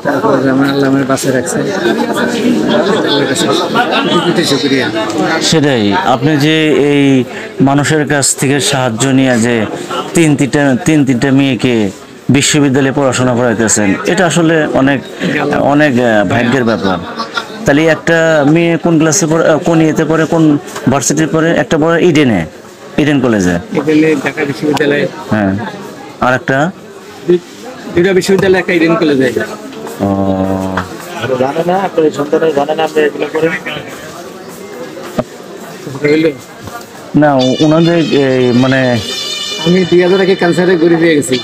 তারপরে আমার আল্লাহ আমার বাঁচিয়ে রাখছে, শুক্রিয়া। সেটাই, আপনি যে এই মানুষের কাছ থেকে সাহায্য নিয়ে যে তিন তিনটা মেয়েকে বিশ্ববিদ্যালয়ে পড়াশোনা করাইতেছেন, এটা আসলে অনেক অনেক ভাগ্যের ব্যাপার। তাহলে একটা মেয়ে কোন ক্লাসে পড়ে, কোন ইয়েতে পড়ে, কোন ভার্সিটিতে পড়ে? একটা পড়ে ইডেনে, ইডেন কলেজে। এখানে ঢাকা বিশ্ববিদ্যালয়ে, হ্যাঁ, আর একটা দুটা বিশ্ববিদ্যালয়, একটা ইডেন কলেজে। ও, জানে না আপনার সন্তানের, জানে না আপনি এগুলো করেন? না ওনাদের মানে আমি 2000 আগে ক্যান্সারে ঘুরে পেয়ে গেছি।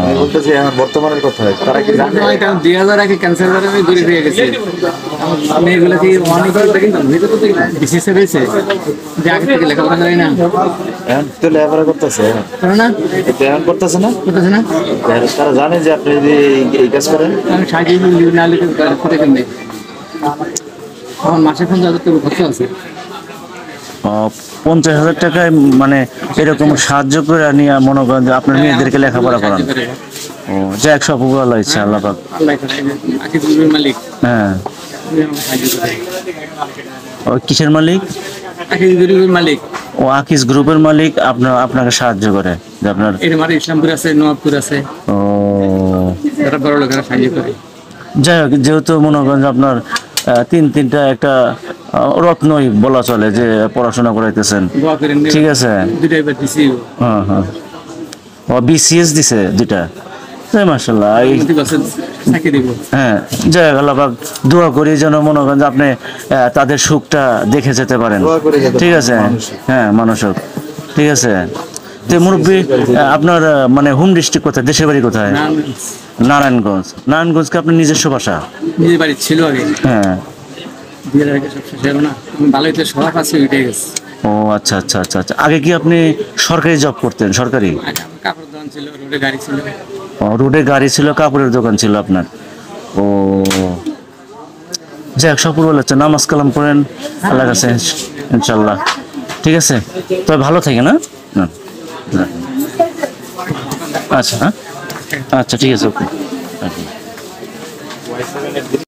আমি বলতেছি এখন বর্তমানের কথা, তারা কি জানে? 2000 আগে ক্যান্সার আমি ঘুরে পেয়ে গেছি। আমি এগুলো কি অনেক বিশেষ রয়েছে যে আগে থেকে লেখাপড়া করে না, এখন তো লেখাপড়া করতেছে, করে না, এখন করতেছে না, করতেছে না। তারা জানে যে আপনি যদি এই কাজ করেন। আমি সাহায্য না লিখে করে কিনবে। আমার মাসে 50,000 টাকা খরচ আছে। 50,000 টাকায় মানে এরকম সাহায্য করে নিয়ে মনে করেন যে আপনার মেয়েদেরকে লেখাপড়া করান। ও, যাক, সব উপকার লাগছে আল্লাহ পাক। আল্লাহ করে, আকিব গ্রুপের মালিক, হ্যাঁ, উনি আমাকে সাহায্য করে। ও কিসের মালিক? আকিব গ্রুপের মালিক। ও আকিস গ্রুপের মালিক আপনাকে সাহায্য করে যে আপনার। এর মারে ইসলামপুর আছে, নবাবপুর আছে, ও, যারা বড় লোকেরা সাহায্য করে। যাই হোক, যেহেতু মনে করেন যে আপনার তিনটা একটা রত্নই বলা চলে যে পড়াশোনা করাইতেছেন, দোয়া করেন, ঠিক আছে। দুটাই বার দিছি। হ্যাঁ হ্যাঁ, ও বিসিএস দিছে দুইটা, তাই মাশাআল্লাহ। চাকরি দিব। হ্যাঁ, যাই হোক, আল্লাহ পাক দোয়া করি যেন মনে করেন যে আপনি তাদের সুখটা দেখে যেতে পারেন, ঠিক আছে। হ্যাঁ, মানুষ হোক, ঠিক আছে। তো মুরব্বী, আপনার মানে হোম ডিস্ট্রিক্ট কোথায়, দেশের বাড়ি কোথায়? নারায়ণগঞ্জ। নারায়ণগঞ্জকে আপনার নিজস্ব বাসা? নিজের বাড়ি ছিল আগে, হ্যাঁ। বিয়ের আগে সব শেষ হলো না। আমি ভালোই তো সব আছে, উঠে গেছে। ও আচ্ছা আচ্ছা আচ্ছা আচ্ছা, আগে কি আপনি সরকারি জব করতেন? সরকারি? আগে আমার কাপড় দোকান ছিল, রোডে গাড়ি ছিল। ও, রোডে গাড়ি ছিল, কাপড়ের দোকান ছিল আপনার। ও, যাক, সফল বলেছে। নামাজ কালাম করেন আল্লাহ কাছে ইনশাল্লাহ, ঠিক আছে। তবে ভালো থাকে না? আচ্ছা, হ্যাঁ, আচ্ছা, ঠিক আছে, ওকে।